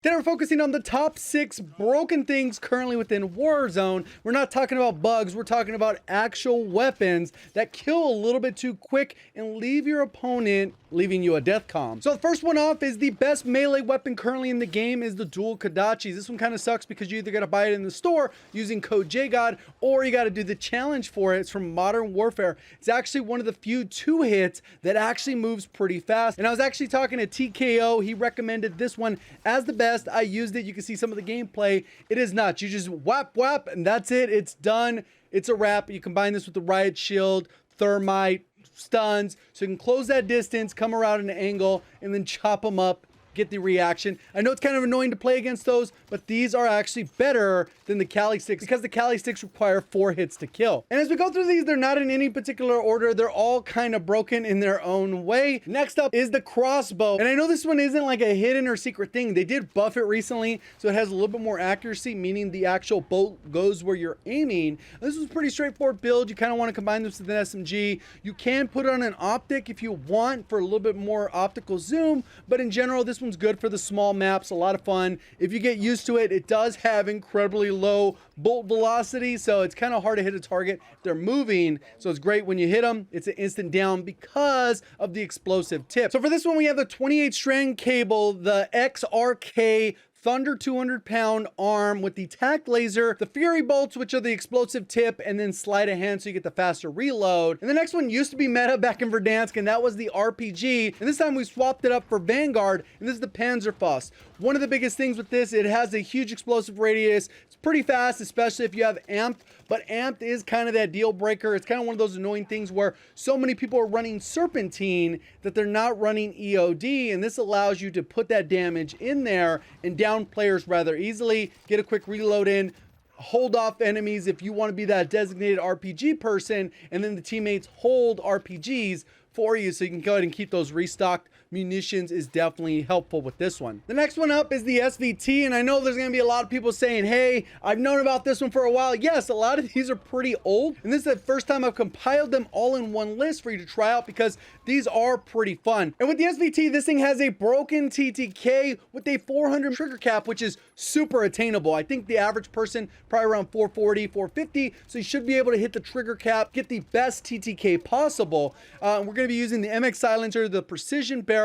Today we're focusing on the top 6 broken things currently within Warzone. We're not talking about bugs, we're talking about actual weapons that kill a little bit too quick and leave your opponent leaving you a death calm. So the first one off is the best melee weapon currently in the game is the dual Kadachis. This one kind of sucks because you either got to buy it in the store using code JGOD or you got to do the challenge for it. It's from Modern Warfare. It's actually one of the few 2 hits that actually moves pretty fast. And I was actually talking to TKO. He recommended this one as the best. I used it. You can see some of the gameplay. It is nuts. You just whap whap and that's it. It's done. It's a wrap. You combine this with the riot shield, thermite, stuns, so you can close that distance, come around an angle, and then chop them up, get the reaction. I know it's kind of annoying to play against those, but these are actually better than the Kali sticks because the Kali sticks require 4 hits to kill. And as we go through these, they're not in any particular order. They're all kind of broken in their own way. Next up is the Crossbow. And I know this one isn't like a hidden or secret thing. They did buff it recently, so it has a little bit more accuracy, meaning the actual bolt goes where you're aiming. This was a pretty straightforward build. You kind of want to combine this with an SMG. You can put it on an optic if you want for a little bit more optical zoom, but in general, this one's good for the small maps. A lot of fun. If you get used to it, it does have incredibly low bolt velocity, so it's kind of hard to hit a target if they're moving. So it's great when you hit them. It's an instant down because of the explosive tip. So for this one, we have the 28 strand cable, the XRK Thunder 200-pound arm with the tack laser, the Fury bolts, which are the explosive tip, and then sleight of hand so you get the faster reload. And the next one used to be meta back in Verdansk, and that was the RPG. And this time we swapped it up for Vanguard, and this is the Panzerfaust. One of the biggest things with this, it has a huge explosive radius. It's pretty fast, especially if you have amped, but amped is kind of that deal breaker. It's kind of one of those annoying things where so many people are running Serpentine that they're not running EOD, and this allows you to put that damage in there and down players rather easily, get a quick reload in, hold off enemies if you want to be that designated RPG person, and then the teammates hold RPGs for you so you can go ahead and keep those restocked. Munitions is definitely helpful with this one. The next one up is the SVT, and I know there's going to be a lot of people saying, hey, I've known about this one for a while. Yes, a lot of these are pretty old, and this is the first time I've compiled them all in one list for you to try out because these are pretty fun. And with the SVT, this thing has a broken TTK with a 400 trigger cap, which is super attainable. I think the average person probably around 440, 450, so you should be able to hit the trigger cap, get the best TTK possible. We're going to be using the MX silencer, the precision barrel.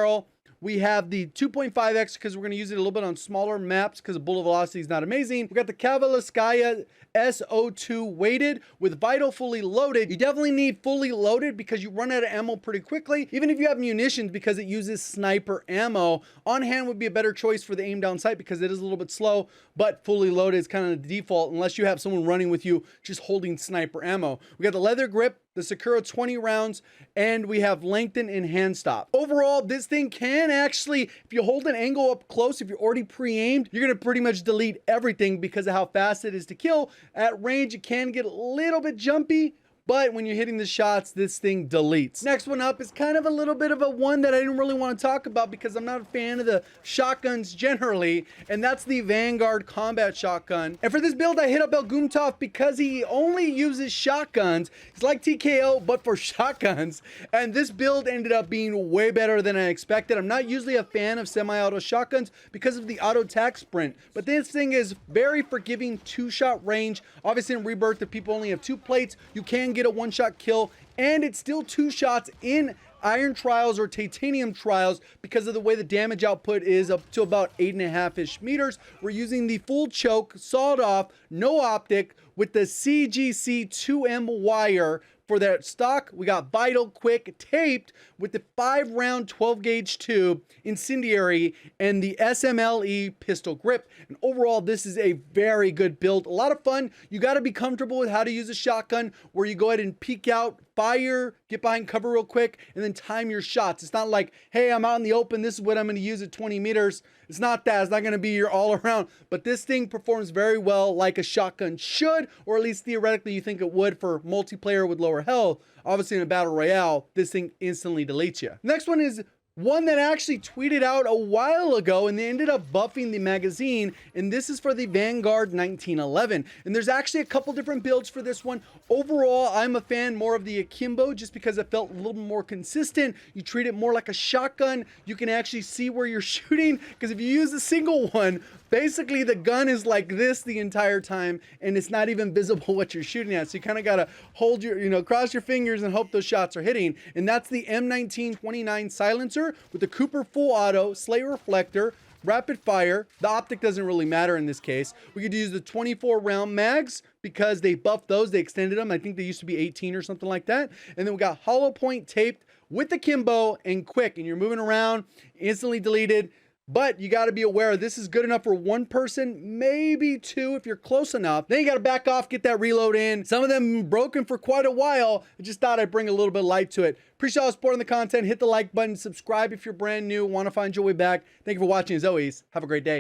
We have the 2.5x because we're going to use it a little bit on smaller maps because the bullet velocity is not amazing. We got the Kavalskaya SO2 weighted with Vital fully loaded. You definitely need fully loaded because you run out of ammo pretty quickly, even if you have munitions because it uses sniper ammo. On hand would be a better choice for the aim down sight because it is a little bit slow, but fully loaded is kind of the default unless you have someone running with you just holding sniper ammo. We got the leather grip, the Sakura 20 rounds, and we have lengthen and hand stop. Overall, this thing can actually, if you hold an angle up close, if you're already pre-aimed, you're gonna pretty much delete everything because of how fast it is to kill. At range, it can get a little bit jumpy, but when you're hitting the shots, this thing deletes. Next one up is kind of a little bit of a one that I didn't really want to talk about because I'm not a fan of the shotguns generally, and that's the Vanguard combat shotgun. And for this build, I hit up Belgumtov because he only uses shotguns. He's like TKO, but for shotguns. And this build ended up being way better than I expected. I'm not usually a fan of semi-auto shotguns because of the auto attack sprint, but this thing is very forgiving 2-shot range. Obviously in Rebirth, if people only have 2 plates, you can get a 1-shot kill, and it's still 2 shots in iron trials or titanium trials because of the way the damage output is up to about 8.5-ish meters. We're using the full choke, sawed off, no optic with the CGC 2M wire. For that stock, we got Vital Quick taped with the 5-round 12-gauge tube, incendiary, and the SMLE pistol grip. And overall, this is a very good build. A lot of fun. You got to be comfortable with how to use a shotgun where you go ahead and peek out, fire, get behind cover real quick, and then time your shots. It's not like, hey, I'm out in the open, this is what I'm going to use at 20 meters. It's not that. It's not going to be your all around, but this thing performs very well like a shotgun should, or at least theoretically you think it would for multiplayer with lower health. Obviously in a battle royale, this thing instantly deletes you. Next one is One that actually tweeted out a while ago and they ended up buffing the magazine, and this is for the Vanguard 1911. And there's actually a couple different builds for this one. Overall, I'm a fan more of the Akimbo just because it felt a little more consistent. You treat it more like a shotgun. You can actually see where you're shooting, because if you use a single one, basically the gun is like this the entire time and it's not even visible what you're shooting at. So you kind of got to hold your, cross your fingers and hope those shots are hitting. And that's the M1929 silencer with the Cooper full auto, Slayer reflector, rapid fire. The optic doesn't really matter in this case. We could use the 24 round mags because they buffed those. They extended them. I think they used to be 18 or something like that. And then we got hollow point taped with the Kimbo and quick, and you're moving around, instantly deleted. But you got to be aware, this is good enough for one person, maybe two if you're close enough. Then you got to back off, get that reload in. Some of them broken for quite a while. I just thought I'd bring a little bit of light to it. Appreciate all the support on the content. Hit the like button, subscribe if you're brand new, want to find your way back. Thank you for watching as always. Have a great day.